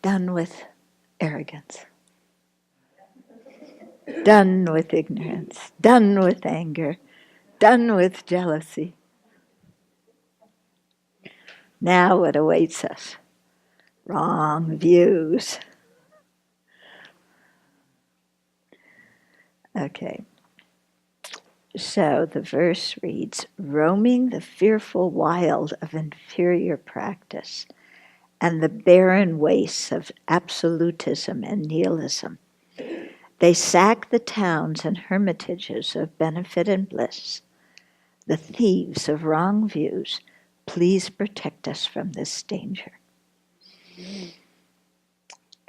done with arrogance, done with ignorance, done with anger, done with jealousy. Now what awaits us? Wrong views. Okay. So the verse reads, roaming the fearful wild of inferior practice and the barren wastes of absolutism and nihilism, they sack the towns and hermitages of benefit and bliss. The thieves of wrong views, please protect us from this danger.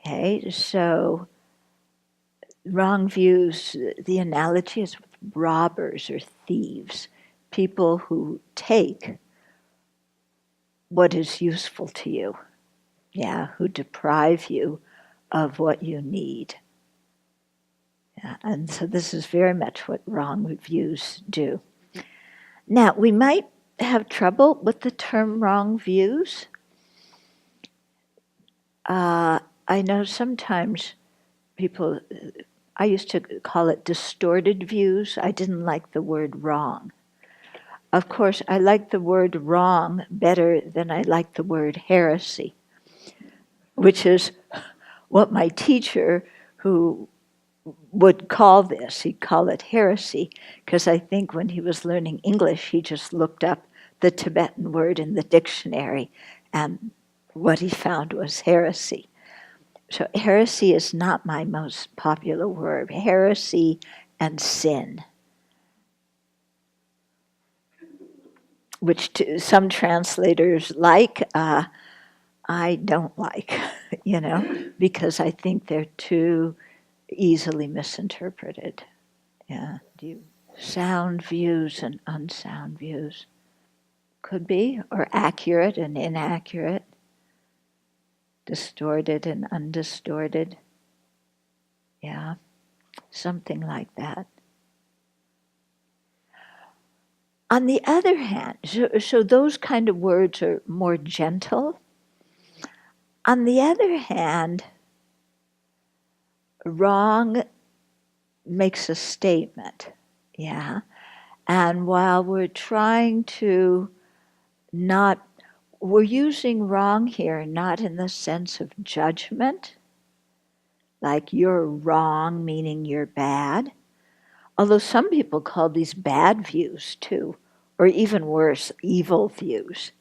Okay, so wrong views, the analogy is with robbers or thieves, people who take what is useful to you, who deprive you of what you need. And so this is very much what wrong views do. Now, we might have trouble with the term wrong views. I know sometimes people, I used to call it distorted views. I didn't like the word wrong. Of course, I like the word wrong better than I like the word heresy, which is what my teacher, who would call this, he'd call it heresy, because I think when he was learning English, he just looked up the Tibetan word in the dictionary, and what he found was heresy. So heresy is not my most popular word. Heresy and sin, which some translators like, I don't like, because I think they're too easily misinterpreted. Yeah. Sound views and unsound views could be, or accurate and inaccurate, distorted and undistorted. Yeah, something like that. On the other hand, so those kind of words are more gentle. On the other hand, wrong makes a statement, and while we're trying to we're using wrong here not in the sense of judgment, like you're wrong, meaning you're bad, although some people call these bad views too, or even worse, evil views.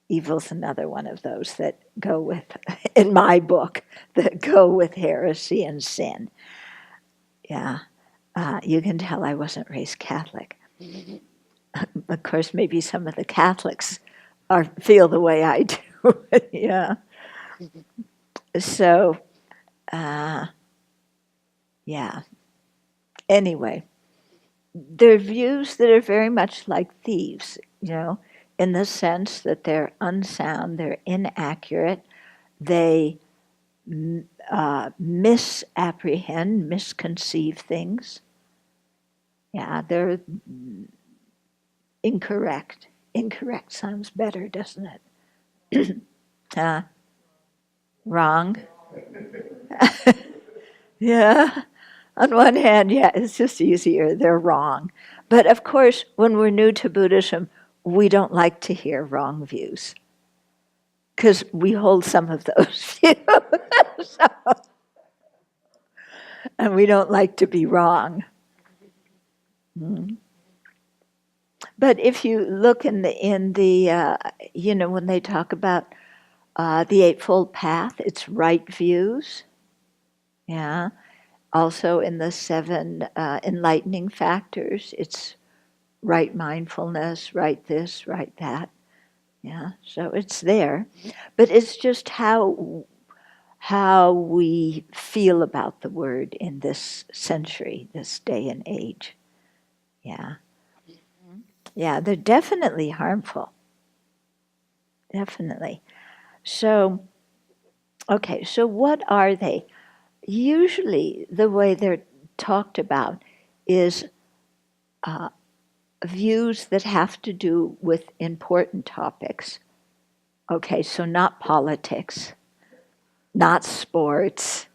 Evil's another one of those that go with, in my book, that go with heresy and sin. Yeah, you can tell I wasn't raised Catholic. Of course, maybe some of the Catholics feel the way I do. Yeah. So, Anyway, they're views that are very much like thieves, in the sense that they're unsound, they're inaccurate, they misapprehend, misconceive things. Yeah, they're incorrect. Incorrect sounds better, doesn't it? Wrong. Yeah. On one hand, it's just easier. They're wrong. But of course, when we're new to Buddhism, we don't like to hear wrong views, because we hold some of those views. And we don't like to be wrong. But if you look in the when they talk about the Eightfold Path, it's right views. Yeah. Also in the 7 enlightening factors, it's right mindfulness, right this, right that. Yeah, so it's there. But it's just how we feel about the word in this century, this day and age. Yeah. Yeah, they're definitely harmful. Definitely. So, okay, so what are they? Usually the way they're talked about is views that have to do with important topics. Okay, so not politics, not sports,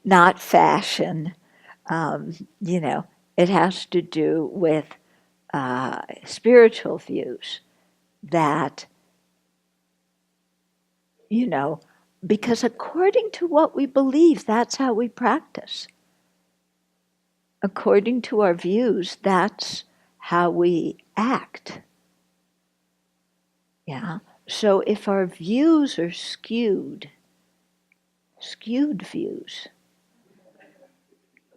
not fashion. It has to do with spiritual views that, because according to what we believe, that's how we practice. According to our views, that's how we act. Yeah. So if our views are skewed views,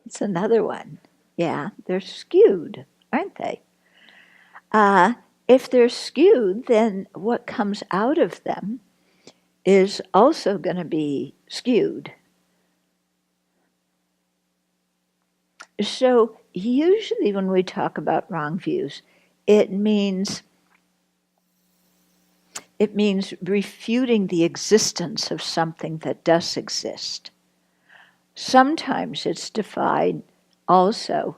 it's another one. Yeah, they're skewed, aren't they? If they're skewed, then what comes out of them is also going to be skewed. So usually when we talk about wrong views, it means refuting the existence of something that does exist. Sometimes it's defined also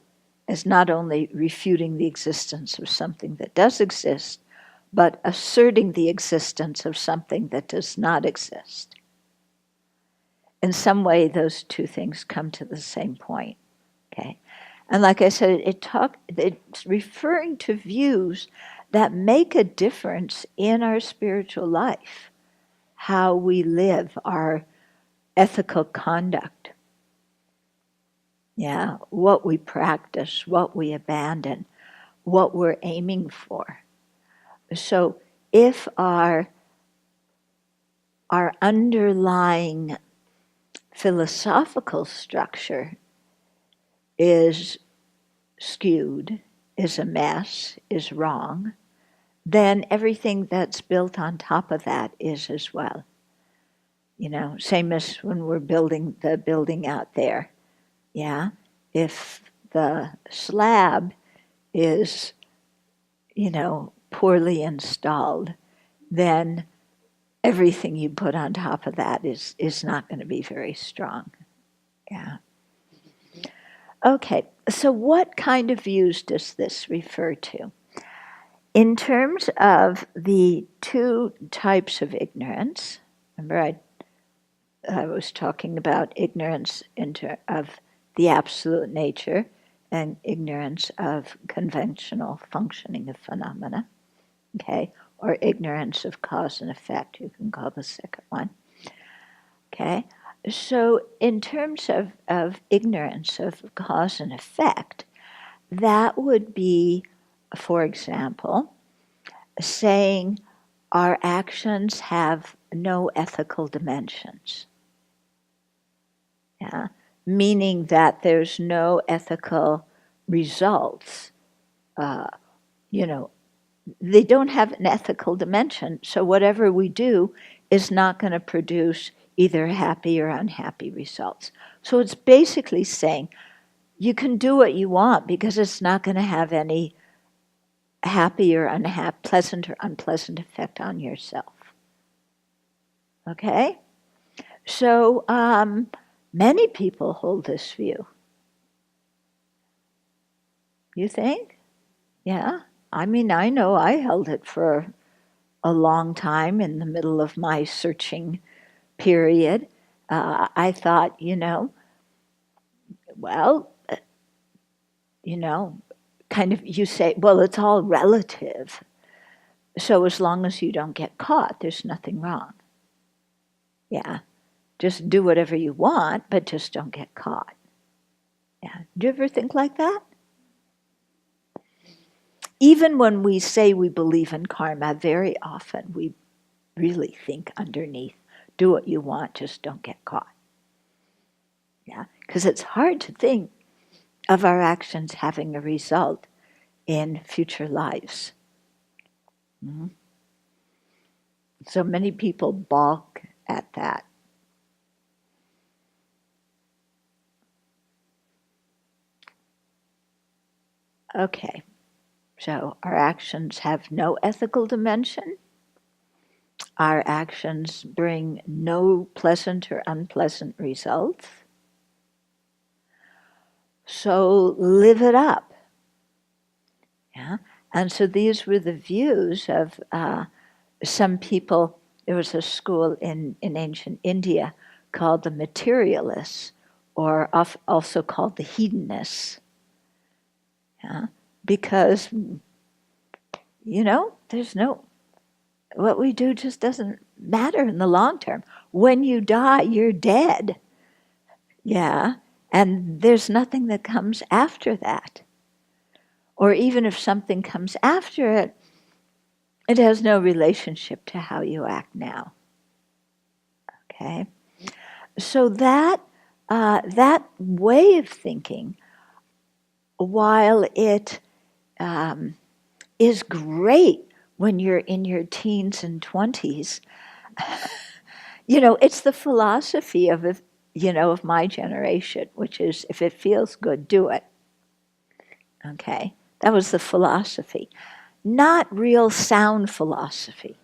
as not only refuting the existence of something that does exist, but asserting the existence of something that does not exist. In some way, those two things come to the same point. Okay, and like I said, it's referring to views that make a difference in our spiritual life, how we live, our ethical conduct. Yeah, what we practice, what we abandon, what we're aiming for. So if our underlying philosophical structure is skewed, is a mess, is wrong, then everything that's built on top of that is as well. Same as when we're building the building out there. Yeah, if the slab is, poorly installed, then everything you put on top of that is not going to be very strong. Yeah. Okay, so what kind of views does this refer to? In terms of the two types of ignorance, remember I was talking about ignorance of the absolute nature and ignorance of conventional functioning of phenomena, okay, or ignorance of cause and effect, you can call the second one, okay. So in terms of ignorance of cause and effect, that would be, for example, saying our actions have no ethical dimensions. Yeah? Meaning that there's no ethical results. They don't have an ethical dimension, so whatever we do is not going to produce either happy or unhappy results. So it's basically saying you can do what you want because it's not going to have any happy or pleasant or unpleasant effect on yourself. Okay? So many people hold this view. You think? Yeah. I mean, I know I held it for a long time in the middle of my searching period. I thought, well, kind of you say, well, it's all relative. So as long as you don't get caught, there's nothing wrong. Yeah. Just do whatever you want, but just don't get caught. Yeah. Do you ever think like that? Even when we say we believe in karma, very often we really think underneath, do what you want, just don't get caught. Yeah, because it's hard to think of our actions having a result in future lives. Mm-hmm. So many people balk at that. Okay, so our actions have no ethical dimension. Our actions bring no pleasant or unpleasant results. So live it up. Yeah, and so these were the views of some people. There was a school in ancient India called the materialists, or also called the hedonists. Yeah? Because, there's what we do just doesn't matter in the long term. When you die, you're dead. Yeah? And there's nothing that comes after that. Or even if something comes after it, it has no relationship to how you act now. Okay? So that way of thinking, while it is great when you're in your teens and 20s, it's the philosophy of my generation, which is, if it feels good, do it. Okay? That was the philosophy. Not real sound philosophy.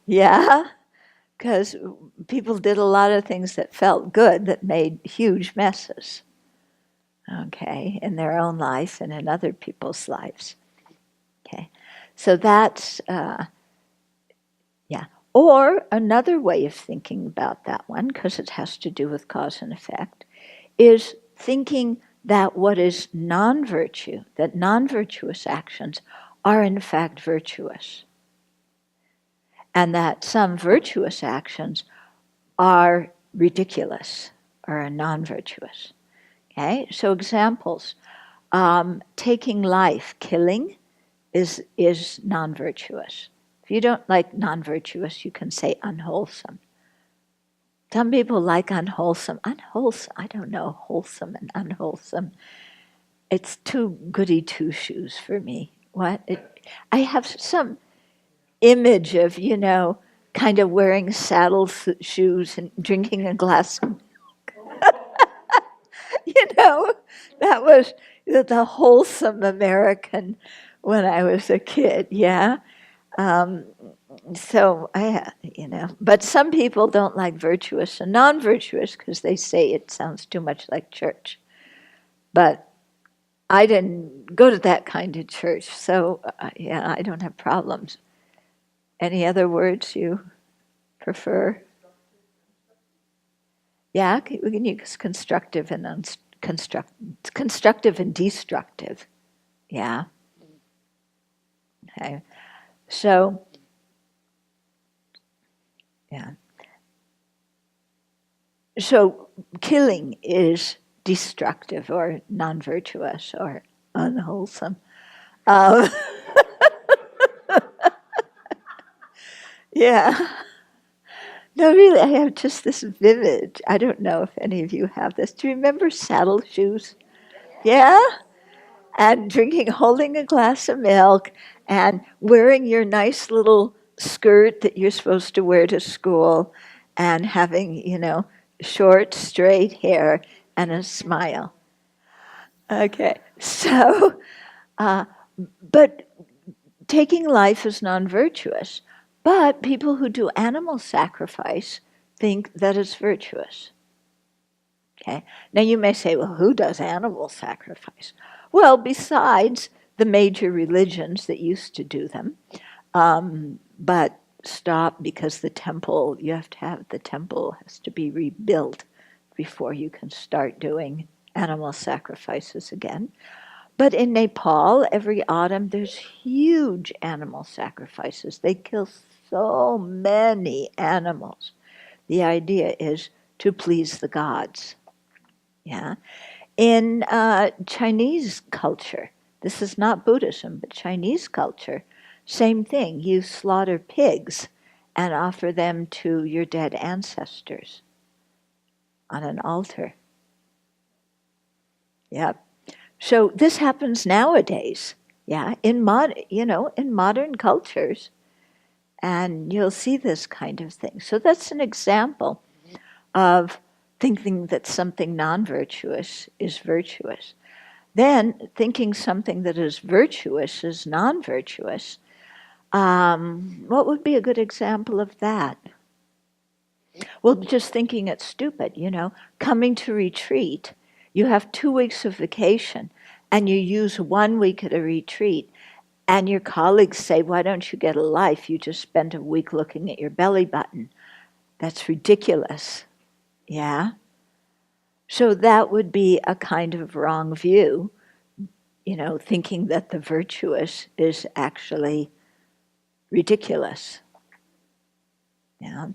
Yeah? Because people did a lot of things that felt good that made huge messes, okay, in their own life and in other people's lives. Okay, so that's, yeah. Or another way of thinking about that one, because it has to do with cause and effect, is thinking that what is non-virtue, that non-virtuous actions are in fact virtuous. And that some virtuous actions are ridiculous or are non-virtuous. Okay, so examples: taking life, killing, is non-virtuous. If you don't like non-virtuous, you can say unwholesome. Some people like unwholesome. Unwholesome, I don't know, wholesome and unwholesome. It's too goody two-shoes for me. I have some image of, kind of wearing saddle shoes and drinking a glass of that was the wholesome American when I was a kid, yeah. So but some people don't like virtuous and non-virtuous because they say it sounds too much like church. But I didn't go to that kind of church, so I don't have problems. Any other words you prefer? Yeah, we can use constructive and constructive and destructive. Yeah. Okay. So, yeah. So killing is destructive or non-virtuous or unwholesome. Yeah. No, really, I have just this vivid, I don't know if any of you have this. Do you remember saddle shoes? Yeah? And holding a glass of milk and wearing your nice little skirt that you're supposed to wear to school and having, short, straight hair and a smile. Okay, so, but taking life is non-virtuous. But people who do animal sacrifice think that it's virtuous. Okay. Now you may say, well, who does animal sacrifice? Well, besides the major religions that used to do them, but stopped because the temple has to be rebuilt before you can start doing animal sacrifices again. But in Nepal, every autumn, there's huge animal sacrifices. They kill so many animals. The idea is to please the gods. Yeah. In Chinese culture, this is not Buddhism, but Chinese culture, same thing. You slaughter pigs and offer them to your dead ancestors on an altar. Yep. So this happens nowadays, yeah, in modern cultures, and you'll see this kind of thing. So that's an example of thinking that something non-virtuous is virtuous. Then thinking something that is virtuous is non-virtuous. What would be a good example of that? Well, just thinking it's stupid, coming to retreat. You have 2 weeks of vacation, and you use 1 week at a retreat, and your colleagues say, why don't you get a life? You just spent a week looking at your belly button. That's ridiculous. Yeah? So that would be a kind of wrong view, thinking that the virtuous is actually ridiculous. Yeah.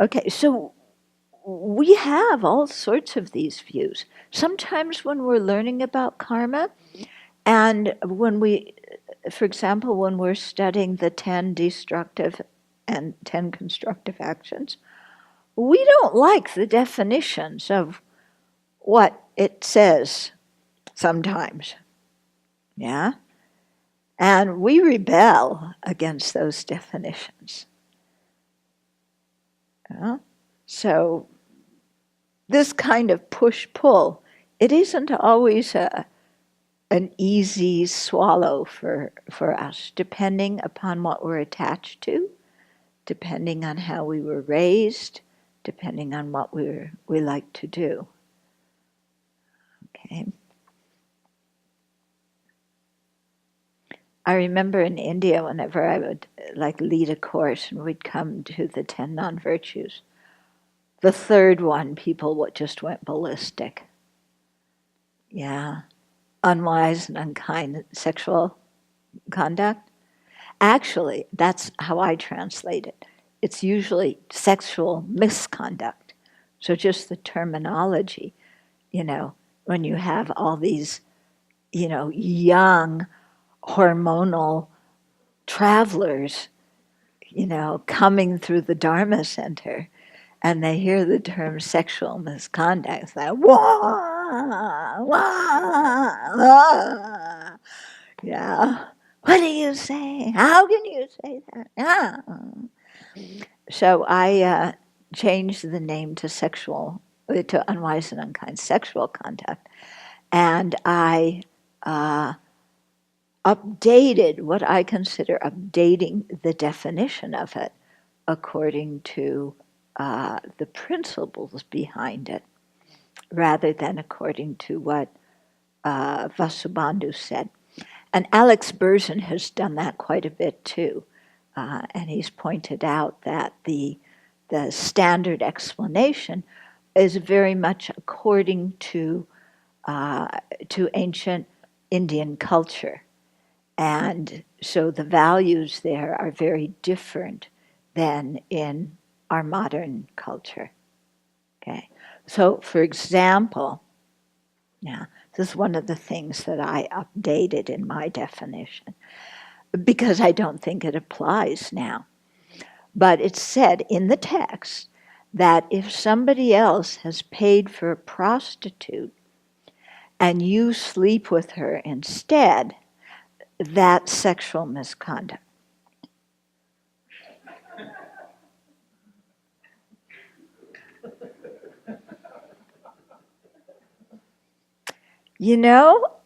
Okay, so we have all sorts of these views. Sometimes when we're learning about karma, and for example, when we're studying the 10 destructive and 10 constructive actions, we don't like the definitions of what it says sometimes. Yeah? And we rebel against those definitions. Yeah? So this kind of push-pull, it isn't always an easy swallow for us, depending upon what we're attached to, depending on how we were raised, depending on what we like to do. Okay. I remember in India, whenever I would lead a course and we'd come to the 10 non-virtues, the third one, people just went ballistic. Yeah. Unwise and unkind sexual conduct. Actually, that's how I translate it. It's usually sexual misconduct. So just the terminology, when you have all these, young hormonal travelers, coming through the Dharma Center, and they hear the term sexual misconduct, it's like, wah, wah, wah. Yeah. What do you say? How can you say that? Yeah. So I changed the name to unwise and unkind sexual conduct, and I updated what I consider updating the definition of it according to the principles behind it, rather than according to what Vasubandhu said. And Alex Berzin has done that quite a bit too. And he's pointed out that the standard explanation is very much according to ancient Indian culture. And so the values there are very different than in our modern culture. Okay. So, for example, this is one of the things that I updated in my definition, because I don't think it applies now. But it's said in the text that if somebody else has paid for a prostitute and you sleep with her instead, that's sexual misconduct.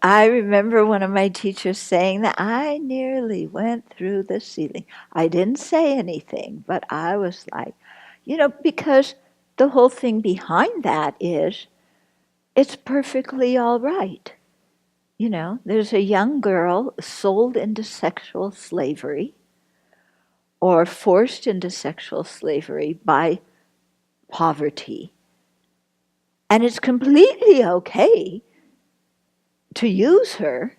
I remember one of my teachers saying that I nearly went through the ceiling. I didn't say anything, but I was like, because the whole thing behind that is it's perfectly all right. There's a young girl sold into sexual slavery or forced into sexual slavery by poverty. And it's completely okay to use her,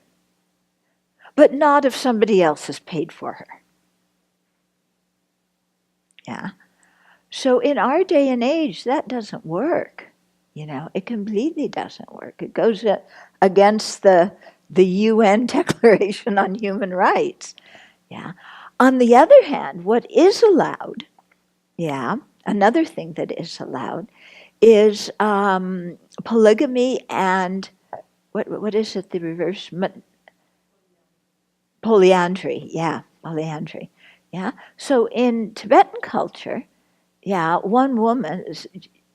but not if somebody else has paid for her. Yeah. So in our day and age, that doesn't work. It completely doesn't work. It goes against the UN Declaration on Human Rights. Yeah. On the other hand, what is allowed, another thing that is allowed is polygamy and what is it? The reverse. Polyandry, polyandry. Yeah. So in Tibetan culture, one woman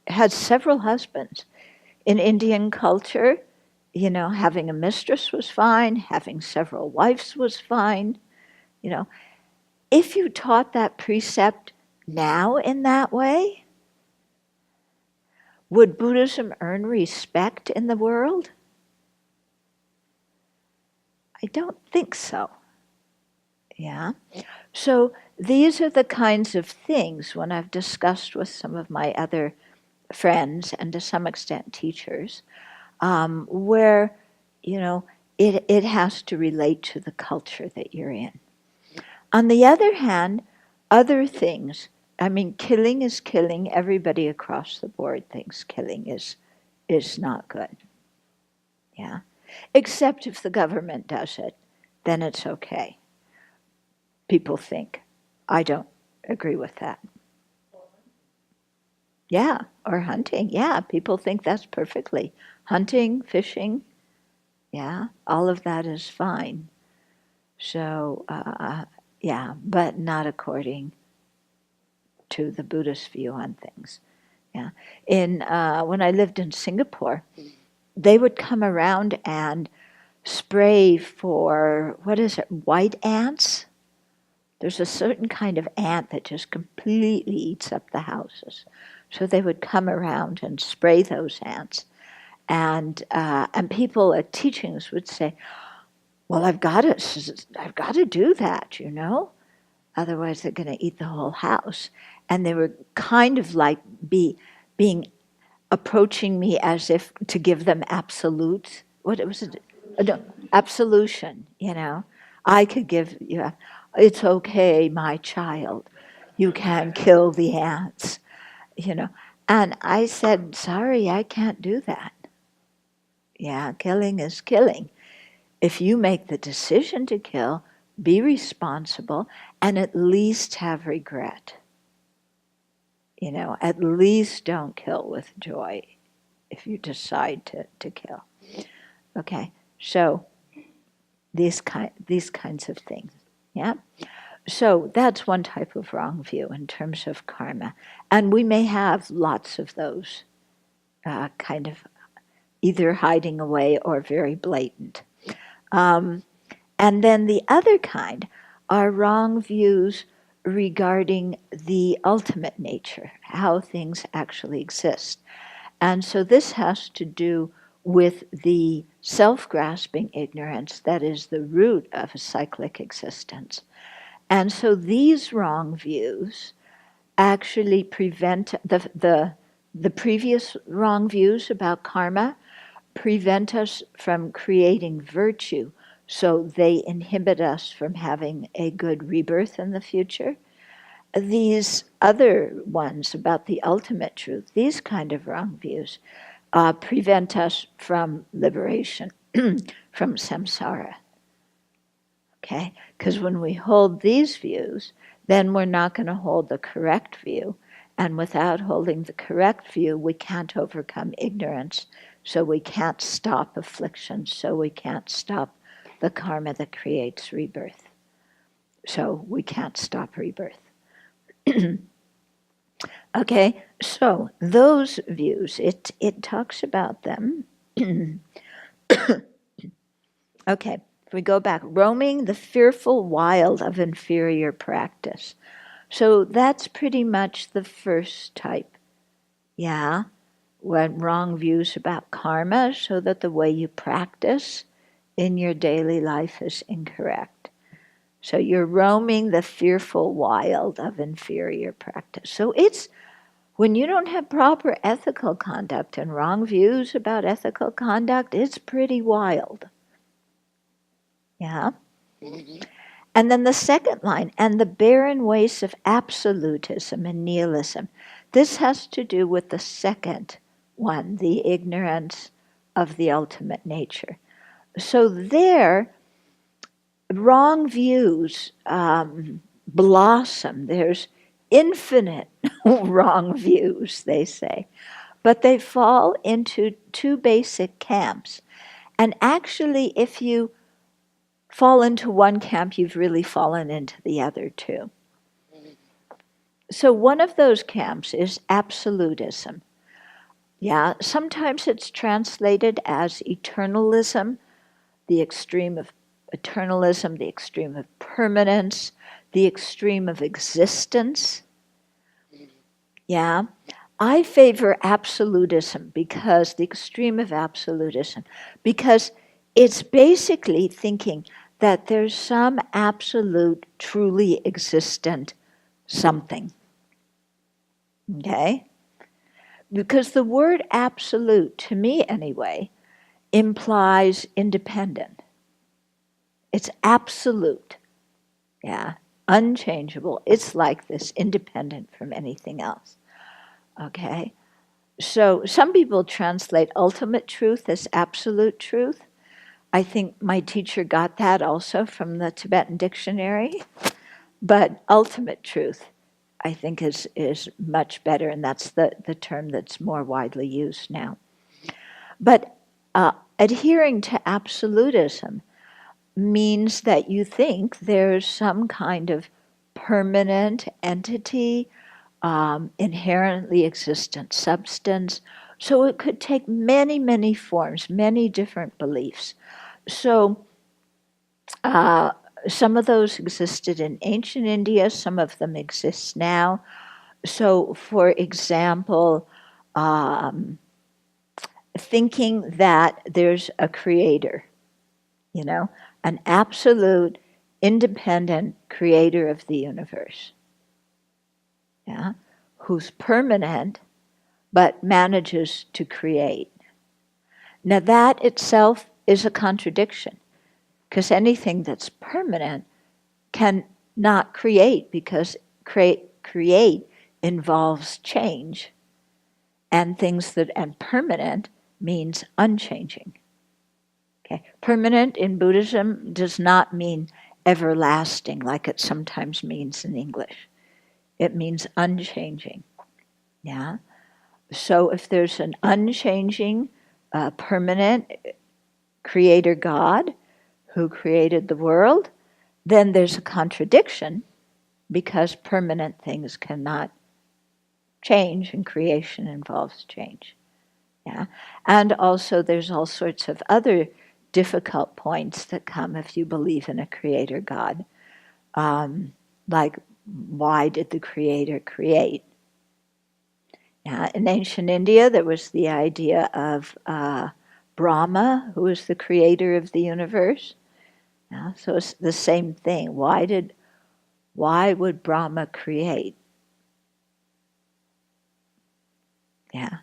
has several husbands. In Indian culture, having a mistress was fine, having several wives was fine. If you taught that precept now in that way, would Buddhism earn respect in the world? I don't think so. Yeah. So these are the kinds of things when I've discussed with some of my other friends and to some extent teachers, where, you know, it has to relate to the culture that you're in. On the other hand, other things, I mean, killing is killing. Everybody across the board thinks killing is not good. Yeah. Except if the government does it, then it's okay. People think. I don't agree with that. Yeah, or hunting. Yeah, people think that's perfectly. Hunting, fishing, yeah, all of that is fine. So, yeah, but not according to the Buddhist view on things. Yeah, in when I lived in Singapore, they would come around and spray for what is it, white ants? There's a certain kind of ant that just completely eats up the houses. So they would come around and spray those ants, and people at teachings would say, "Well, I've got to do that, you know. Otherwise, they're going to eat the whole house." And they were kind of like being approaching me as if to give them absolute. What was it? No, absolution. You know, I could give you. It's okay, my child. You can kill the ants. You know, and I said, "Sorry, I can't do that. Yeah, killing is killing. If you make the decision to kill, be responsible and at least have regret. You know, at least don't kill with joy if you decide to kill." Okay, so these kinds of things. Yeah. So that's one type of wrong view in terms of karma, and we may have lots of those kind of either hiding away or very blatant. Um, and then the other kind are wrong views regarding the ultimate nature, how things actually exist. And so this has to do with the self-grasping ignorance that is the root of a cyclic existence. And so these wrong views actually prevent the previous wrong views about karma prevent us from creating virtue, so they inhibit us from having a good rebirth in the future. These other ones about the ultimate truth, these kind of wrong views, prevent us from liberation, from samsara. Okay? Because when we hold these views, then we're not going to hold the correct view. And without holding the correct view, we can't overcome ignorance. So we can't stop affliction. So we can't stop the karma that creates rebirth. So we can't stop rebirth. Okay, so those views, it talks about them. Okay, if we go back, roaming the fearful wild of inferior practice. So that's pretty much the first type. Yeah, when wrong views about karma, so that the way you practice in your daily life is incorrect. So you're roaming the fearful wild of inferior practice. So it's when you don't have proper ethical conduct and wrong views about ethical conduct, it's pretty wild. Yeah? And then the second line, and the barren wastes of absolutism and nihilism. This has to do with the second one, the ignorance of the ultimate nature. So there, wrong views blossom. There's infinite wrong views, they say. But they fall into two basic camps. And actually, if you fall into one camp, you've really fallen into the other too. So one of those camps is absolutism. Yeah, sometimes it's translated as eternalism, the extreme of eternalism, the extreme of permanence, the extreme of existence. Yeah, I favor absolutism because the extreme of absolutism, because it's basically thinking that there's some absolute, truly existent something. Okay? Because the word absolute, to me anyway, implies independent. It's absolute. Yeah? Unchangeable. It's like this, independent from anything else. Okay? So some people translate ultimate truth as absolute truth. I think my teacher got that also from the Tibetan dictionary. But ultimate truth, I think, is much better, and that's the term that's more widely used now. But adhering to absolutism means that you think there's some kind of permanent entity, inherently existent substance. So it could take many, many forms, many different beliefs. So some of those existed in ancient India, some of them exist now. So, for example, thinking that there's a creator, an absolute, independent creator of the universe, yeah, who's permanent but manages to create. Now, that itself is a contradiction, because anything that's permanent can not create, because create involves change, and permanent means unchanging. Okay, permanent in Buddhism does not mean everlasting like it sometimes means in English. It means unchanging. Yeah. So if there's an unchanging, permanent creator God who created the world, then there's a contradiction, because permanent things cannot change, and creation involves change. Yeah? And also there's all sorts of other difficult points that come if you believe in a creator God. Like, why did the creator create? Yeah, in ancient India, there was the idea of Brahma, who was the creator of the universe. Yeah, so it's the same thing. Why would Brahma create? Yeah.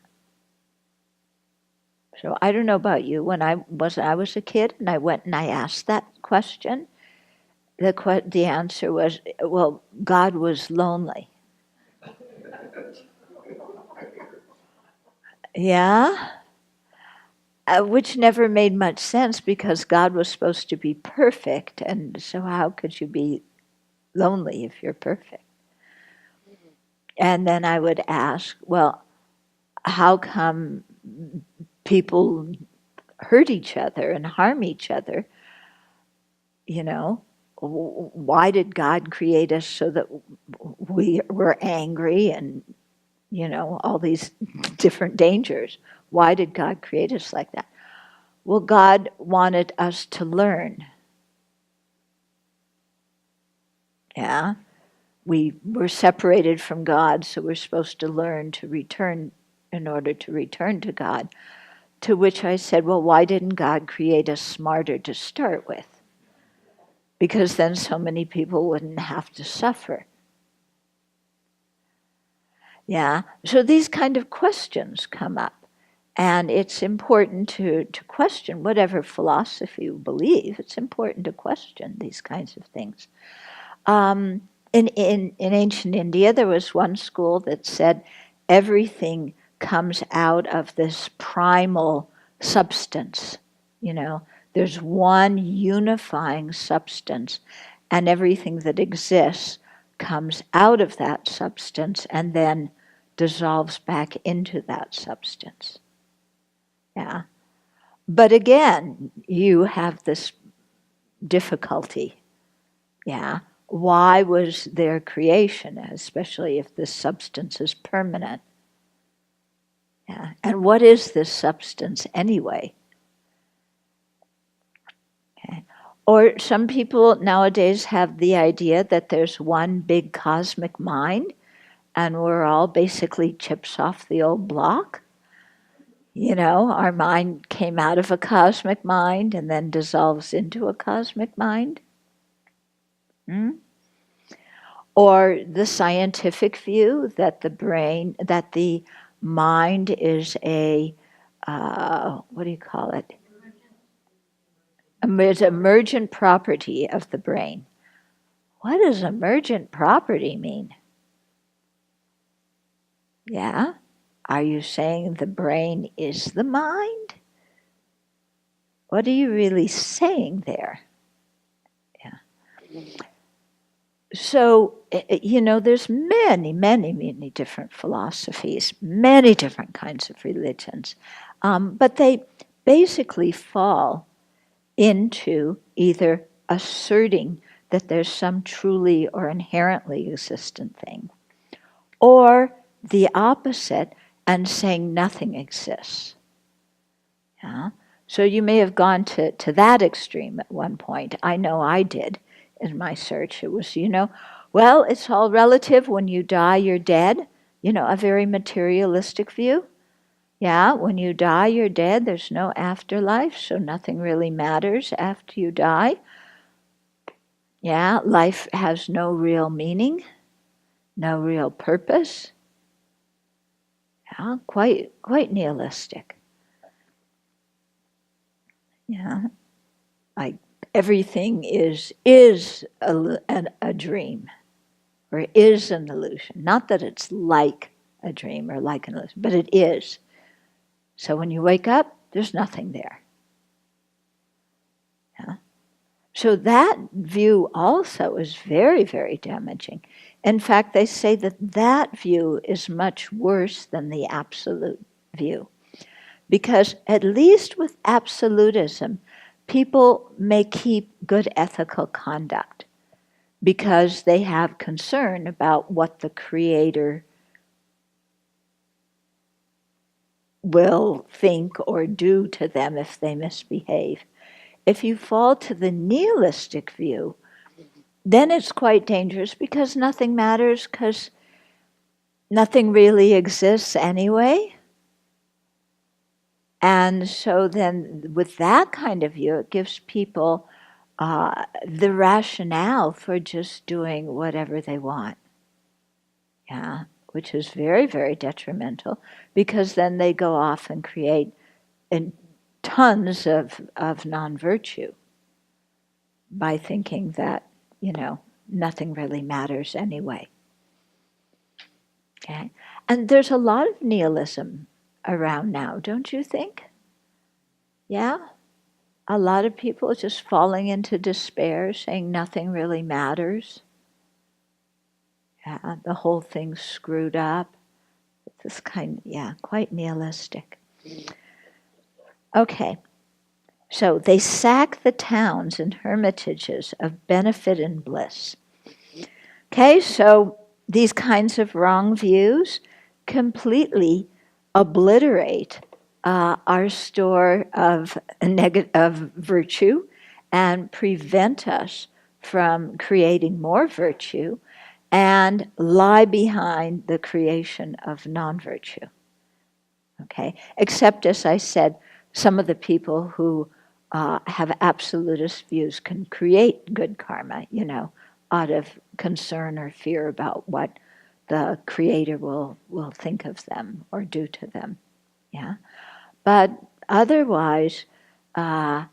So I don't know about you. When I was a kid and I went and I asked that question, the answer was, well, God was lonely. Yeah? Which never made much sense, because God was supposed to be perfect, and so how could you be lonely if you're perfect? And then I would ask, well, how come people hurt each other and harm each other? Why did God create us so that we were angry and, all these different dangers? Why did God create us like that? Well, God wanted us to learn. Yeah? We were separated from God, so we're supposed to learn to return in order to return to God. To which I said, well, why didn't God create us smarter to start with? Because then so many people wouldn't have to suffer. Yeah, so these kind of questions come up. And it's important to question whatever philosophy you believe. It's important to question these kinds of things. In ancient India, there was one school that said everything comes out of this primal substance. There's one unifying substance, and everything that exists comes out of that substance and then dissolves back into that substance. Yeah. But again, you have this difficulty. Yeah. Why was there creation, especially if this substance is permanent? Yeah. And what is this substance anyway? Okay. Or some people nowadays have the idea that there's one big cosmic mind and we're all basically chips off the old block. Our mind came out of a cosmic mind and then dissolves into a cosmic mind. Hmm? Or the scientific view that the mind is what do you call it? It's emergent property of the brain. What does emergent property mean? Yeah? Are you saying the brain is the mind? What are you really saying there? Yeah. So, there's many, many, many different philosophies, many different kinds of religions. But they basically fall into either asserting that there's some truly or inherently existent thing, or the opposite and saying nothing exists. Yeah? So you may have gone to that extreme at one point. I know I did in my search. It was, well, it's all relative. When you die, you're dead. A very materialistic view. Yeah, when you die, you're dead. There's no afterlife, so nothing really matters after you die. Yeah, life has no real meaning, no real purpose. Yeah, quite nihilistic. Yeah, like everything is a dream, or is an illusion. Not that it's like a dream or like an illusion, but it is. So when you wake up, there's nothing there. Yeah? So that view also is very, very damaging. In fact, they say that view is much worse than the absolute view. Because at least with absolutism, people may keep good ethical conduct because they have concern about what the Creator will think or do to them if they misbehave. If you fall to the nihilistic view, then it's quite dangerous because nothing matters, because nothing really exists anyway. And so then with that kind of view, it gives people the rationale for just doing whatever they want. Yeah, which is very, very detrimental, because then they go off and create tons of non-virtue by thinking that, nothing really matters anyway. Okay? And there's a lot of nihilism around now, don't you think? Yeah? A lot of people just falling into despair, saying nothing really matters. Yeah, the whole thing's screwed up. This quite nihilistic. Okay, so they sack the towns and hermitages of benefit and bliss. Okay, so these kinds of wrong views completely obliterate our store of virtue and prevent us from creating more virtue and lie behind the creation of non-virtue. Okay, except, as I said, some of the people who have absolutist views can create good karma, out of concern or fear about what the Creator will think of them or do to them. Yeah, but otherwise, but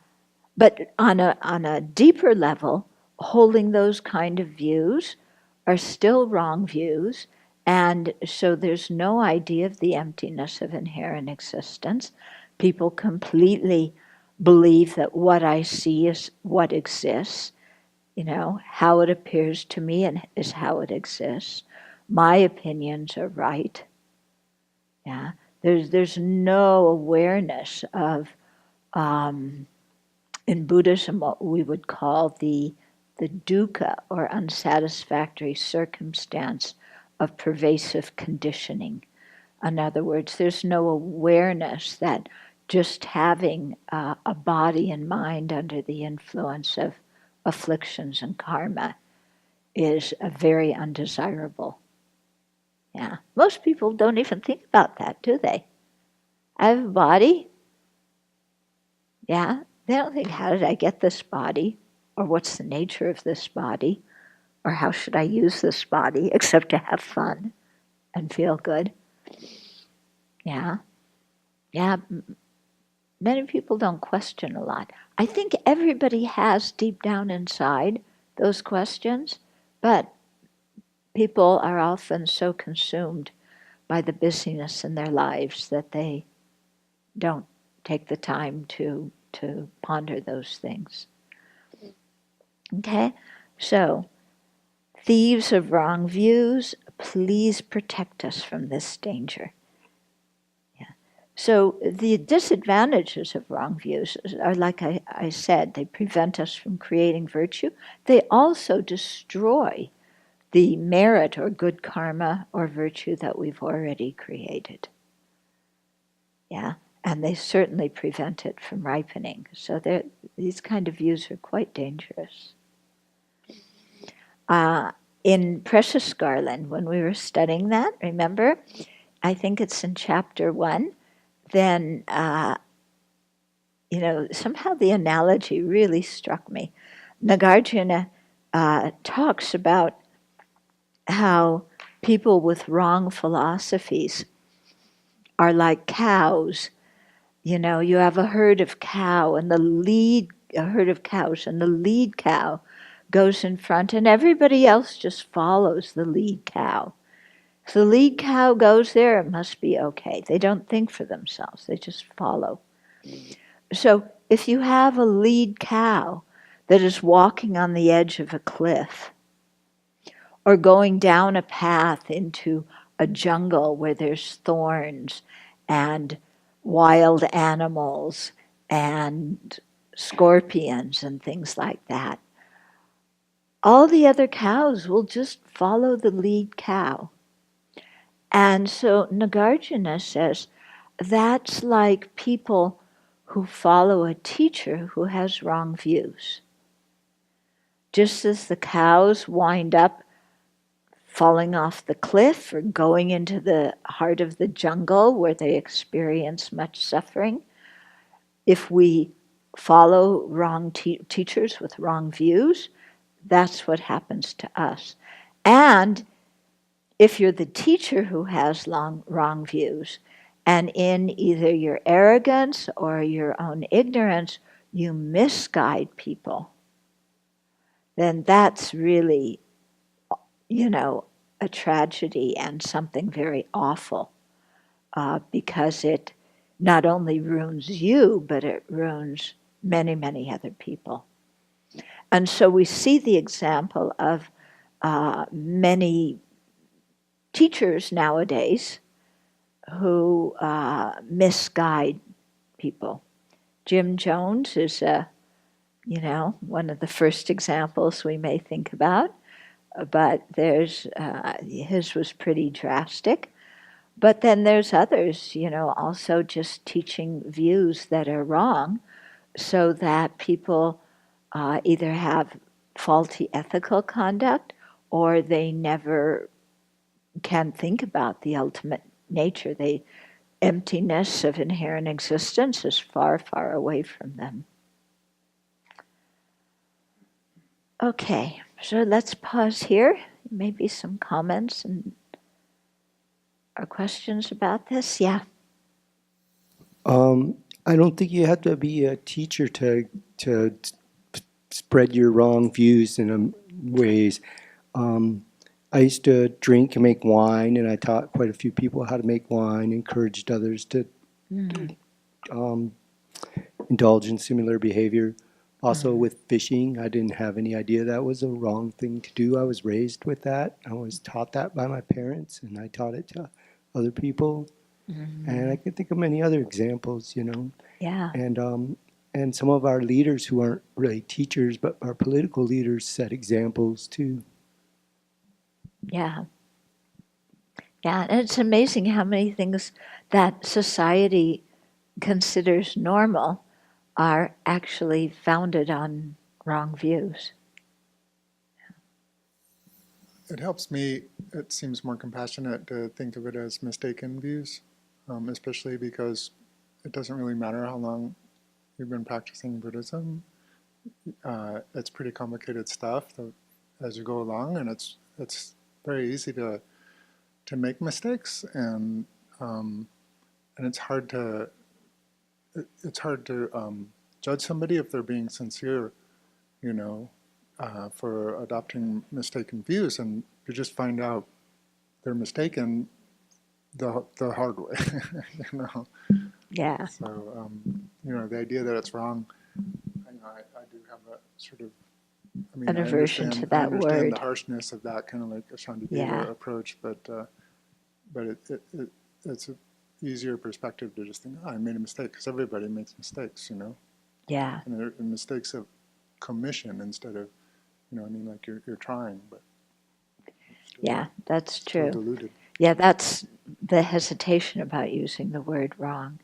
on a deeper level, holding those kind of views are still wrong views, and so there's no idea of the emptiness of inherent existence. People completely believe that what I see is what exists. How it appears to me and is how it exists. My opinions are right. Yeah, there's no awareness of in Buddhism what we would call the dukkha, or unsatisfactory circumstance of pervasive conditioning. In other words, there's no awareness that just having a body and mind under the influence of afflictions and karma is very undesirable. Yeah, most people don't even think about that, do they? I have a body. Yeah. They don't think, how did I get this body? Or what's the nature of this body? Or how should I use this body except to have fun and feel good? Yeah. Yeah. Many people don't question a lot. I think everybody has deep down inside those questions, but people are often so consumed by the busyness in their lives that they don't take the time to ponder those things. Okay? So, thieves of wrong views, please protect us from this danger. Yeah. So, the disadvantages of wrong views are, like I said, they prevent us from creating virtue. They also destroy the merit or good karma or virtue that we've already created. Yeah, and they certainly prevent it from ripening. So these kind of views are quite dangerous. In Precious Garland, when we were studying that, remember, I think it's in chapter 1, then, somehow the analogy really struck me. Nagarjuna talks about how people with wrong philosophies are like cows. You have a herd of cows, and the lead cow goes in front, and everybody else just follows the lead cow. If the lead cow goes there, it must be okay. They don't think for themselves, they just follow. So if you have a lead cow that is walking on the edge of a cliff, or going down a path into a jungle where there's thorns and wild animals and scorpions and things like that, all the other cows will just follow the lead cow. And so Nagarjuna says that's like people who follow a teacher who has wrong views. Just as the cows wind up falling off the cliff or going into the heart of the jungle where they experience much suffering, if we follow wrong teachers with wrong views, that's what happens to us. And if you're the teacher who has wrong views, and in either your arrogance or your own ignorance, you misguide people, then that's really, a tragedy and something very awful, because it not only ruins you, but it ruins many, many other people. And so we see the example of many teachers nowadays who misguide people. Jim Jones is one of the first examples we may think about, but there's his was pretty drastic. But then there's others, also just teaching views that are wrong, so that people either have faulty ethical conduct or they never can think about the ultimate nature. The emptiness of inherent existence is far, far away from them. Okay, so let's pause here. Maybe some comments or questions about this? Yeah. I don't think you have to be a teacher to spread your wrong views in ways. I used to drink and make wine, and I taught quite a few people how to make wine, encouraged others to indulge in similar behavior. Also with fishing, I didn't have any idea that was a wrong thing to do. I was raised with that. I was taught that by my parents, and I taught it to other people. And I can think of many other examples, Yeah. And some of our leaders who aren't really teachers, but our political leaders set examples too. Yeah. Yeah, and it's amazing how many things that society considers normal are actually founded on wrong views. It helps me, it seems more compassionate to think of it as mistaken views, especially because it doesn't really matter how long you've been practicing Buddhism. It's pretty complicated stuff as you go along, and it's very easy to make mistakes, and it's hard to judge somebody if they're being sincere, for adopting mistaken views, and you just find out they're mistaken the hard way, Yeah. So, the idea that it's wrong, I do have a sort of, An aversion to I that understand word. the harshness of that kind of like a Shantideva Yeah. approach, but it's an easier perspective to just think, I made a mistake, because everybody makes mistakes, Yeah. and they're mistakes of commission instead of, like you're trying, but Yeah, that's still true. diluted. Yeah, that's the hesitation about using the word wrong.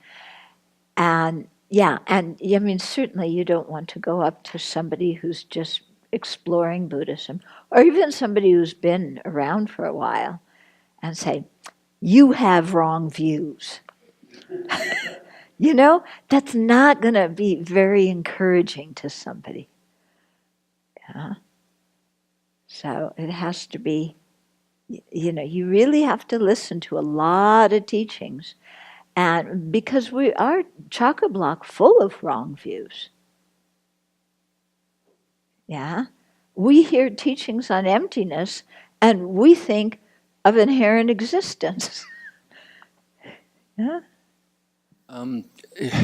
And yeah, and I mean, certainly you don't want to go up to somebody who's just exploring Buddhism, or even somebody who's been around for a while, and say, you have wrong views. That's not going to be very encouraging to somebody. Yeah. So it has to be, you really have to listen to a lot of teachings. And because we are chock-a-block full of wrong views. Yeah. We hear teachings on emptiness and we think of inherent existence. Yeah.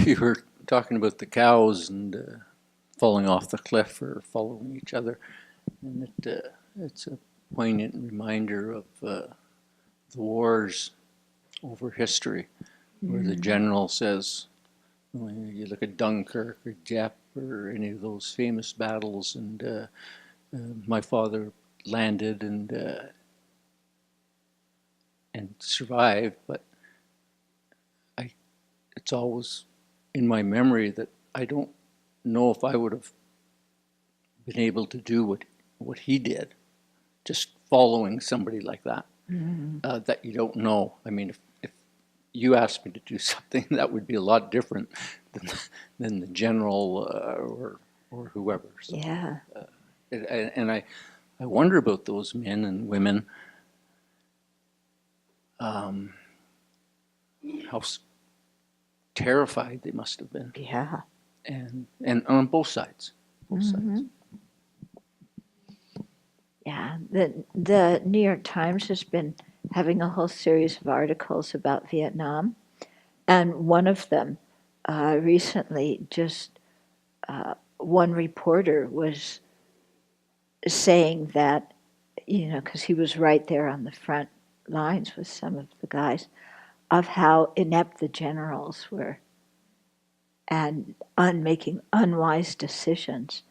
You were talking about the cows and falling off the cliff or following each other, and it's a poignant reminder of the wars over history, where the general says, when you look at Dunkirk or Dieppe or any of those famous battles, and my father landed and survived, but it's always in my memory that I don't know if I would have been able to do what he did, just following somebody like that, that you don't know. I mean, if you asked me to do something, that would be a lot different than the general or whoever. So, Yeah. and I wonder about those men and women, how terrified they must have been, Yeah. and on both sides. Yeah. The New York Times has been having a whole series of articles about Vietnam. And one of them recently, just one reporter was saying that, because he was right there on the front lines with some of the guys, of how inept the generals were and making unwise decisions.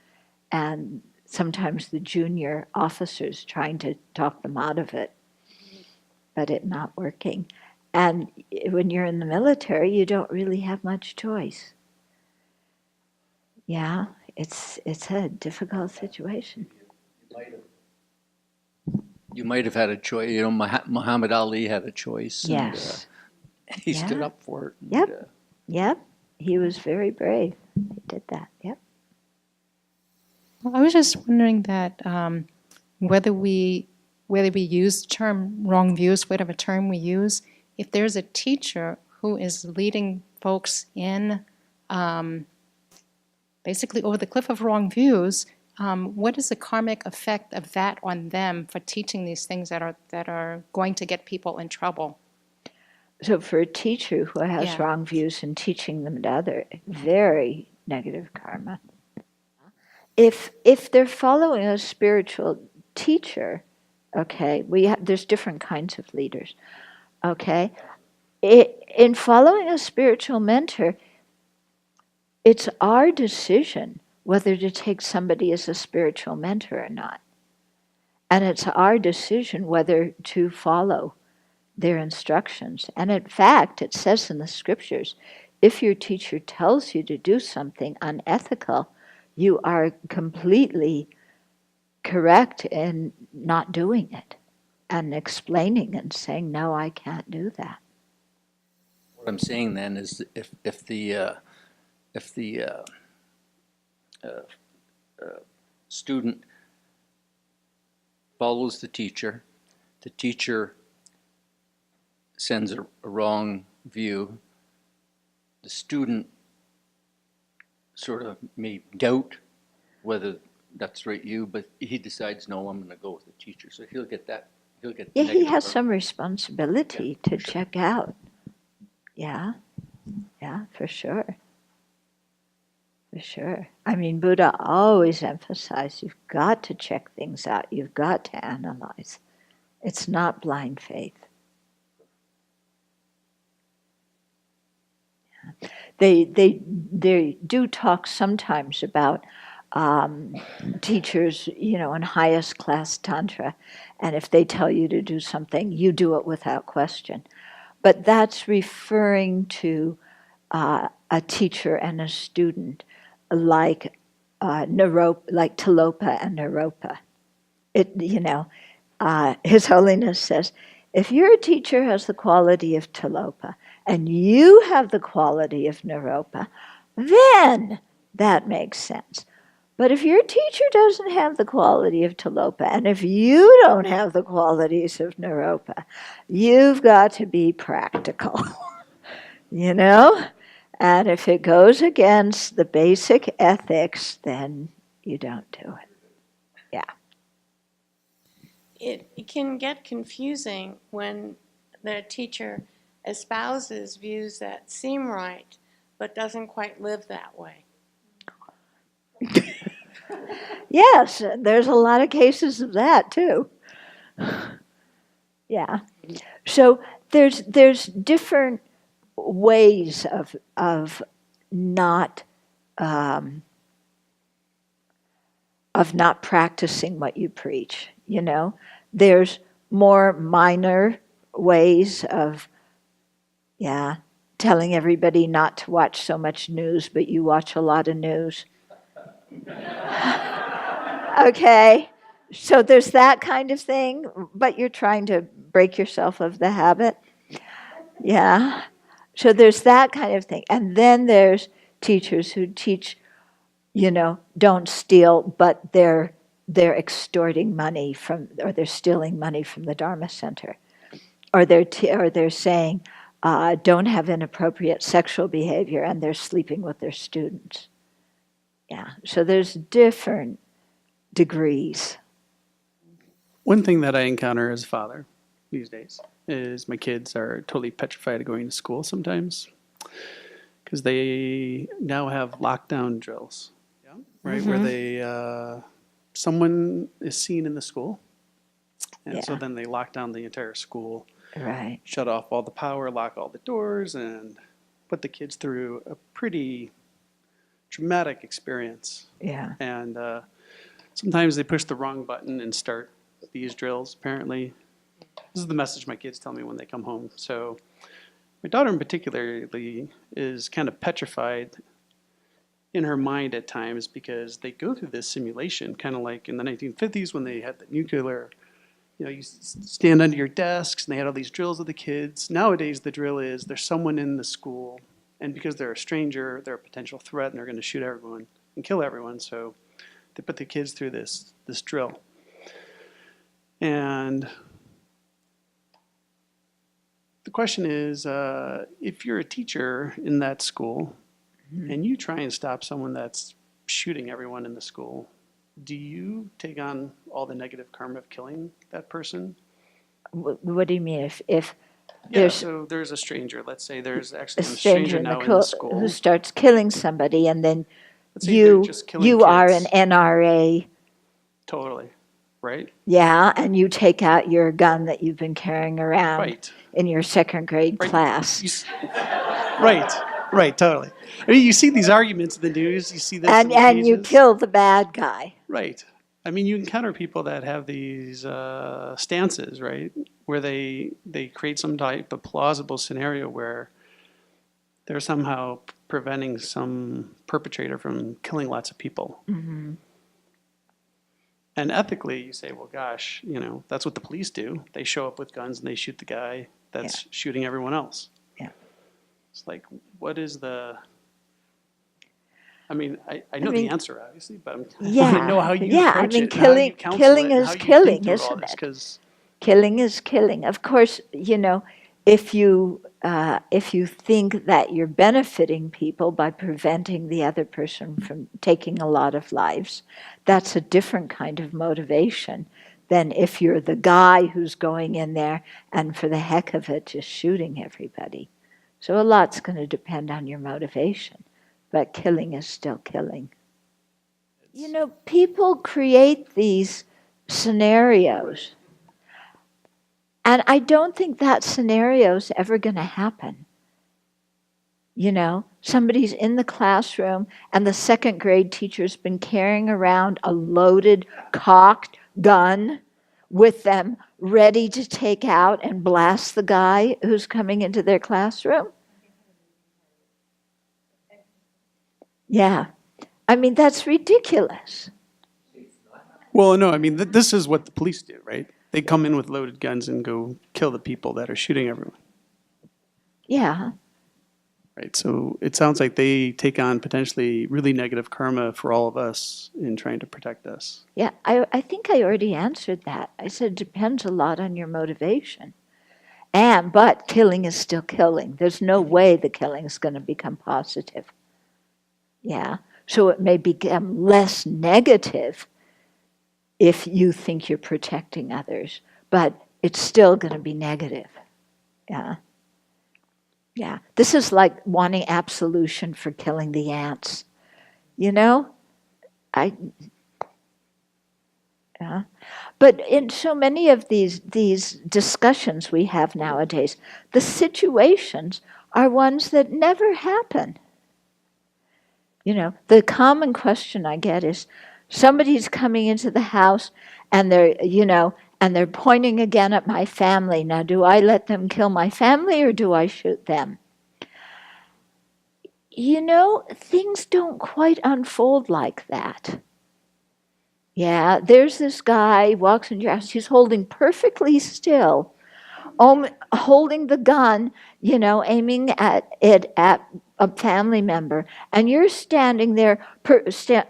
And sometimes the junior officers trying to talk them out of it, but it not working. And when you're in the military, you don't really have much choice. Yeah, it's a difficult situation. You might have had a choice. Muhammad Ali had a choice, Yes. and he stood Yeah. up for it. Yep. Yep. He was very brave. He did that. Yep. Well, I was just wondering that whether we use the term wrong views, whatever term we use, if there's a teacher who is leading folks in basically over the cliff of wrong views, what is the karmic effect of that on them for teaching these things that are going to get people in trouble? So for a teacher who has Yeah. wrong views and teaching them to others, very negative karma. If they're following a spiritual teacher, okay, there's different kinds of leaders, okay. In following a spiritual mentor, it's our decision whether to take somebody as a spiritual mentor or not, and it's our decision whether to follow their instructions. And in fact, it says in the scriptures, if your teacher tells you to do something unethical, you are completely correct in not doing it and explaining and saying, no, I can't do that. What I'm saying then is if the student follows the teacher sends a wrong view, the student sort of may doubt whether that's right view, but he decides, no, I'm going to go with the teacher. So he'll get that. He'll get. Yeah, he negative has karma. some responsibility to check out. Yeah, yeah, for sure. For sure. I mean, Buddha always emphasized you've got to check things out. You've got to analyze. It's not blind faith. They do talk sometimes about teachers, you know, in highest class tantra, and if they tell you to do something, you do it without question. But that's referring to a teacher and a student like like Tilopa and Naropa. His Holiness says, if your teacher has the quality of Tilopa and you have the quality of Naropa, then that makes sense. But if your teacher doesn't have the quality of Tilopa, and if you don't have the qualities of Naropa, you've got to be practical, you know? And if it goes against the basic ethics, then you don't do it. Yeah. It can get confusing when the teacher espouses views that seem right, but doesn't quite live that way. Yes, there's a lot of cases of that too. Yeah. So there's different ways of not practicing what you preach. You know, there's more minor ways of telling everybody not to watch so much news, but you watch a lot of news. Okay, so there's that kind of thing, but you're trying to break yourself of the habit. Yeah, so there's that kind of thing. And then there's teachers who teach, you know, don't steal, but they're extorting money from, or they're stealing money from the Dharma Center. Or they're saying, don't have inappropriate sexual behavior, and they're sleeping with their students. Yeah, so there's different degrees. One thing that I encounter as a father these days is my kids are totally petrified of going to school sometimes because they now have lockdown drills, right? Mm-hmm. Where they someone is seen in the school, and so then they lock down the entire school, Right. shut off all the power, lock all the doors, and put the kids through a pretty traumatic experience. Yeah. And sometimes they push the wrong button and start these drills, apparently. This is the message my kids tell me when they come home. So my daughter in particular is kind of petrified in her mind at times because they go through this simulation, kind of like in the 1950s when they had the nuclear, you know, you stand under your desks and they had all these drills with the kids. Nowadays the drill is there's someone in the school, and because they're a stranger, they're a potential threat and they're going to shoot everyone and kill everyone. So they put the kids through this drill. And the question is, if you're a teacher in that school and you try and stop someone that's shooting everyone in the school, do you take on all the negative karma of killing that person? What do you mean? If So there's a stranger. Let's say there's actually a a stranger stranger now in the school. who starts killing somebody, and then Let's say they're you just killing you are an kids. NRA, Totally, right? yeah, and you take out your gun that you've been carrying around Right. in your second grade Right. class. Right, totally. I mean, you see these arguments in the news. You see this in the And you pages. kill the bad guy. Right. I mean, you encounter people that have these stances, right, where they create some type of plausible scenario where they're somehow preventing some perpetrator from killing lots of people. Mm-hmm. And ethically, you say, well, gosh, you know, that's what the police do. They show up with guns and they shoot the guy that's shooting everyone else. Yeah. It's like, what is the? I mean, I know the answer obviously, but I want to know how you approach it, and how you counsel killing it, and is how you killing, think through all isn't this. it? Because Killing is killing. Of course, if you think that you're benefiting people by preventing the other person from taking a lot of lives, that's a different kind of motivation than if you're the guy who's going in there and for the heck of it just shooting everybody. So a lot's going to depend on your motivation, but killing is still killing. People create these scenarios. And I don't think that scenario's ever going to happen. Somebody's in the classroom and the second grade teacher's been carrying around a loaded, cocked gun with them, ready to take out and blast the guy who's coming into their classroom. Yeah. I mean, that's ridiculous. well, no, I mean, this is what the police do, right? They come in with loaded guns and go kill the people that are shooting everyone. Yeah. Right. So it sounds like they take on potentially really negative karma for all of us in trying to protect us. Yeah, I think I already answered that. I said it depends a lot on your motivation. But killing is still killing. There's no way the killing is going to become positive. Yeah. So it may become less negative if you think you're protecting others, but it's still going to be negative. Yeah. Yeah. This is like wanting absolution for killing the ants. Yeah. But in so many of these discussions we have nowadays, the situations are ones that never happen. The common question I get is somebody's coming into the house and they're pointing again at my family. Now, do I let them kill my family or do I shoot them? Things don't quite unfold like that. Yeah, there's this guy, walks into your house, he's holding perfectly still, holding the gun, aiming at it at a family member, and you're standing there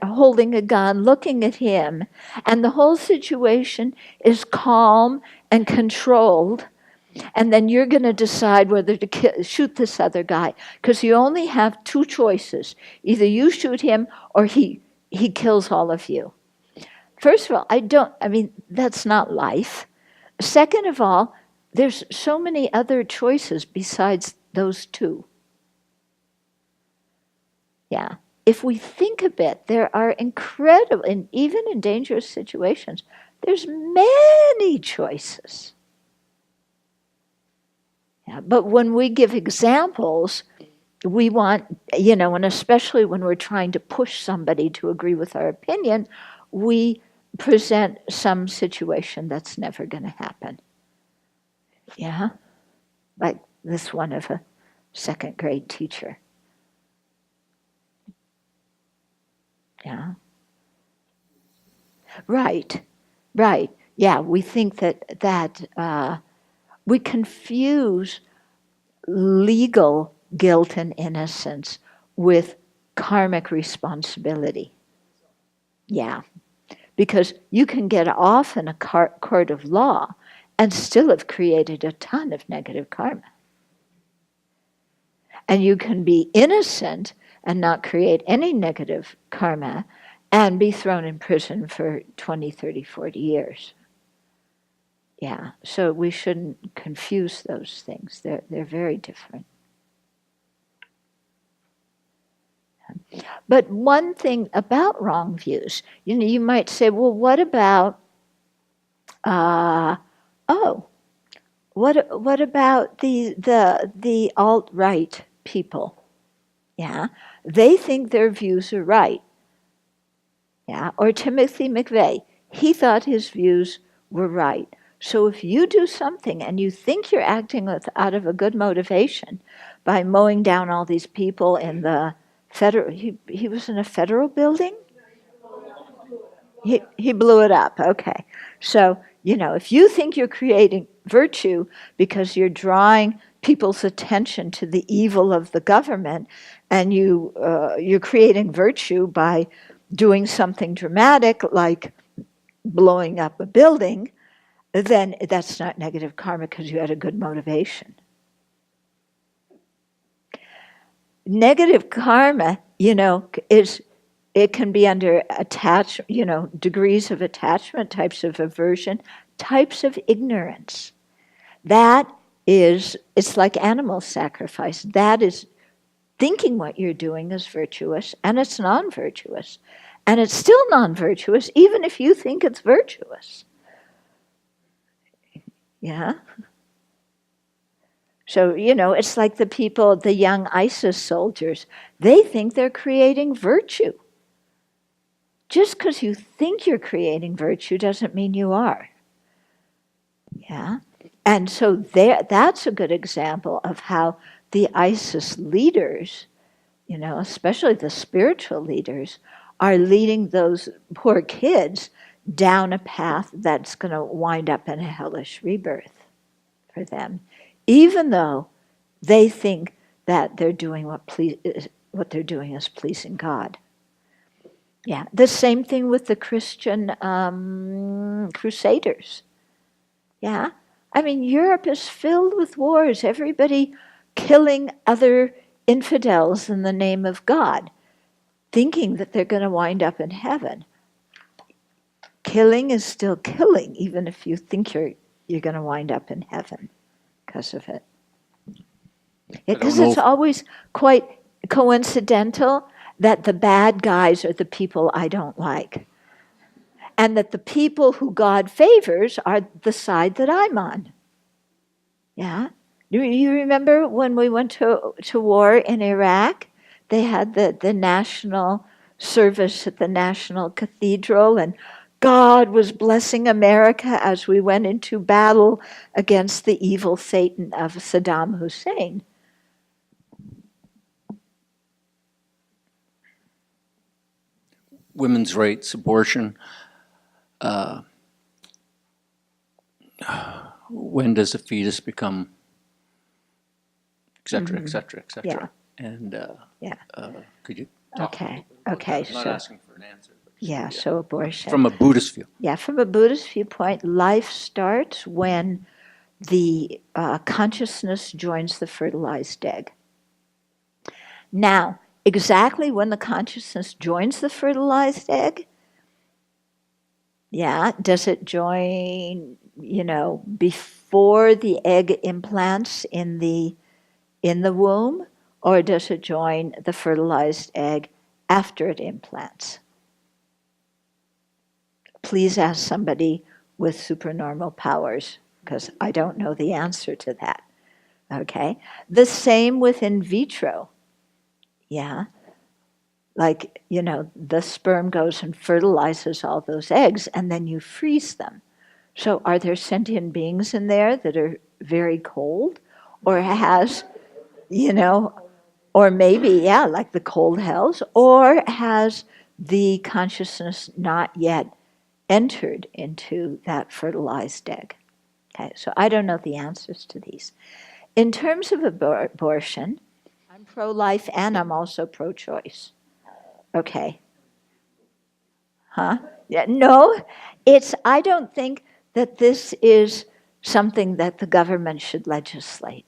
holding a gun, looking at him, and the whole situation is calm and controlled, and then you're going to decide whether to shoot this other guy, because you only have two choices. Either you shoot him or he kills all of you. First of all, that's not life. Second of all, there's so many other choices besides those two. Yeah. If we think a bit, there are incredible, and even in dangerous situations, there's many choices. Yeah, but when we give examples, we want, and especially when we're trying to push somebody to agree with our opinion, we present some situation that's never going to happen. Yeah? Like this one of a second grade teacher. Yeah? Right. Yeah, we think that we confuse legal guilt and innocence with karmic responsibility. Yeah. Because you can get off in a court of law and still have created a ton of negative karma. And you can be innocent and not create any negative karma and be thrown in prison for 20, 30, 40 years. Yeah, so we shouldn't confuse those things. They're very different. But one thing about wrong views, you might say, well, what about, what about the alt-right people? Yeah, they think their views are right. Yeah, or Timothy McVeigh, he thought his views were right. So if you do something and you think you're acting out of a good motivation by mowing down all these people in the federal, he was in a federal building? He blew it up, okay. So, if you think you're creating virtue because you're drawing people's attention to the evil of the government, and you're creating virtue by doing something dramatic like blowing up a building, then that's not negative karma because you had a good motivation. Negative karma, it can be under degrees of attachment, types of aversion, types of ignorance. It's like animal sacrifice. That is thinking what you're doing is virtuous, and it's non-virtuous. And it's still non-virtuous, even if you think it's virtuous. Yeah? So, it's like the young ISIS soldiers. They think they're creating virtue. Just because you think you're creating virtue doesn't mean you are. Yeah? And so that's a good example of how the ISIS leaders, especially the spiritual leaders, are leading those poor kids down a path that's going to wind up in a hellish rebirth for them, even though they think that they're doing what they're doing is pleasing God. Yeah, the same thing with the Christian crusaders. Yeah, I mean, Europe is filled with wars, everybody killing other infidels in the name of God, thinking that they're going to wind up in heaven. Killing is still killing, even if you think you're going to wind up in heaven because of it. Because it's always quite coincidental that the bad guys are the people I don't like, and that the people who God favors are the side that I'm on. Yeah? You remember when we went to war in Iraq? They had the national service at the National Cathedral, and God was blessing America as we went into battle against the evil Satan of Saddam Hussein. Women's rights, abortion. When does a fetus become, et cetera, et cetera, et cetera? Yeah. And could you talk a little bit about Okay. that? I'm not asking for an answer. But So abortion. From a Buddhist view. Yeah, from a Buddhist viewpoint, life starts when the consciousness joins the fertilized egg. Now, exactly when the consciousness joins the fertilized egg, does it join, before the egg implants in the womb, or does it join the fertilized egg after it implants? Please ask somebody with supernormal powers, because I don't know the answer to that. Okay? The same with in vitro. Yeah? Like, the sperm goes and fertilizes all those eggs, and then you freeze them. So are there sentient beings in there that are very cold? Or or maybe, like the cold hells, or has the consciousness not yet entered into that fertilized egg? Okay, so I don't know the answers to these. In terms of abortion, I'm pro-life and I'm also pro-choice. Okay. Huh? Yeah, no, I don't think that this is something that the government should legislate.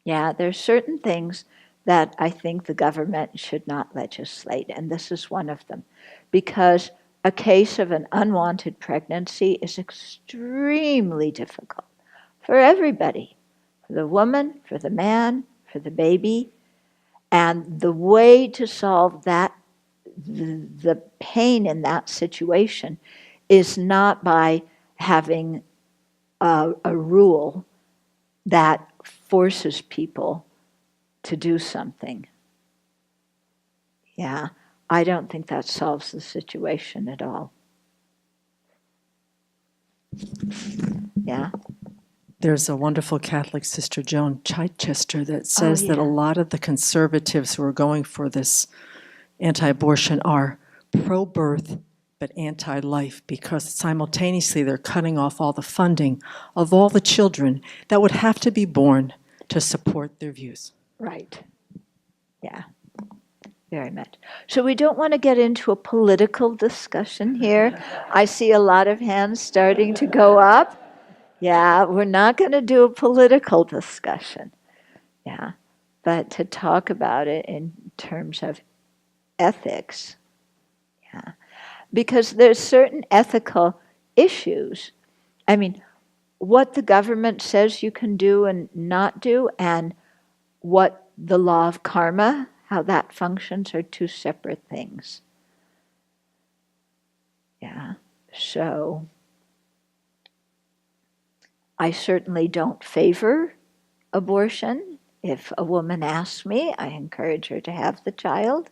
Yeah, there's certain things that I think the government should not legislate, and this is one of them. Because a case of an unwanted pregnancy is extremely difficult for everybody, for the woman, for the man, for the baby. And the way to solve that, the pain in that situation, is not by having a rule that forces people to do something. Yeah, I don't think that solves the situation at all. Yeah. There's a wonderful Catholic sister, Joan Chichester, that says that a lot of the conservatives who are going for this anti-abortion are pro-birth but anti-life, because simultaneously they're cutting off all the funding of all the children that would have to be born to support their views. Right. Yeah. Very much. So we don't want to get into a political discussion here. I see a lot of hands starting to go up. Yeah, we're not going to do a political discussion. Yeah. But to talk about it in terms of ethics. Yeah. Because there's certain ethical issues. I mean, what the government says you can do and not do, and what the law of karma, how that functions, are two separate things. Yeah. So I certainly don't favor abortion. If a woman asks me, I encourage her to have the child.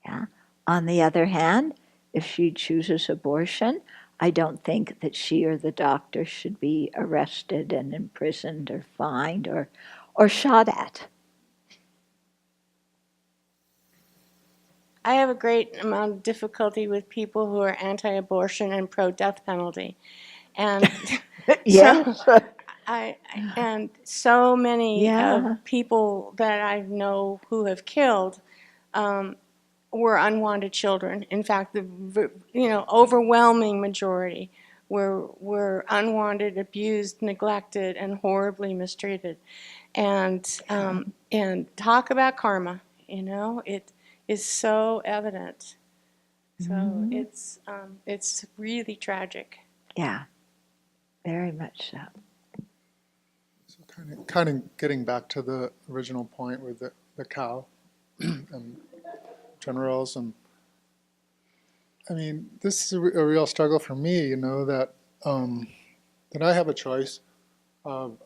Yeah. On the other hand, if she chooses abortion, I don't think that she or the doctor should be arrested and imprisoned or fined or shot at. I have a great amount of difficulty with people who are anti-abortion and pro-death penalty. And Yes. and so many Yeah. of people that I know who have killed were unwanted children. In fact, the overwhelming majority were unwanted, abused, neglected, and horribly mistreated. And talk about karma, it is so evident. So it's really tragic. Yeah. Very much so. So kind of getting back to the original point with the cow and generals, and I mean, this is a real struggle for me, that I have a choice of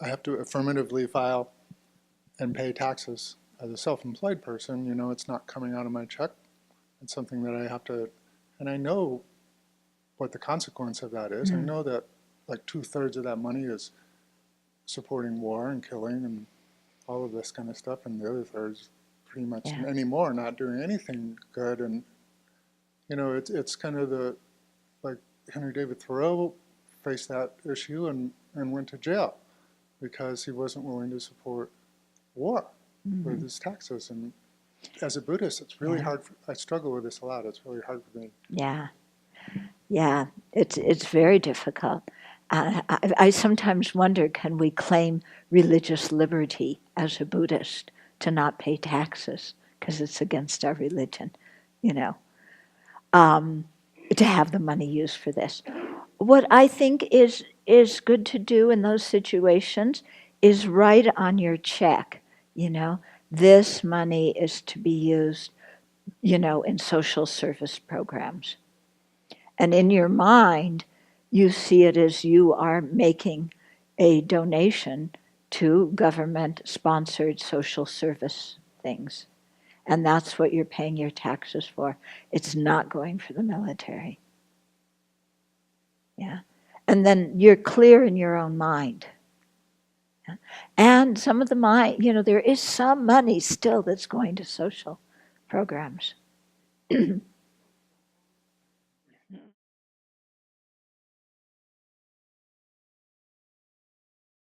I have to affirmatively file and pay taxes as a self-employed person. It's not coming out of my check. It's something that I have to, and I know what the consequence of that is. I know that like 2/3 of that money is supporting war and killing and all of this kind of stuff, and the other third's pretty much anymore not doing anything good. And it's kind of like Henry David Thoreau faced that issue and went to jail because he wasn't willing to support war with his taxes. And as a Buddhist, it's really hard. I struggle with this a lot. It's really hard for me. Yeah. Yeah, it's very difficult. I sometimes wonder, can we claim religious liberty as a Buddhist to not pay taxes because it's against our religion, to have the money used for this? What I think is good to do in those situations is write on your check, this money is to be used, in social service programs. And in your mind, you see it as you are making a donation to government-sponsored social service things. And that's what you're paying your taxes for. It's not going for the military. Yeah. And then you're clear in your own mind. Yeah. And some of the mind, there is some money still that's going to social programs.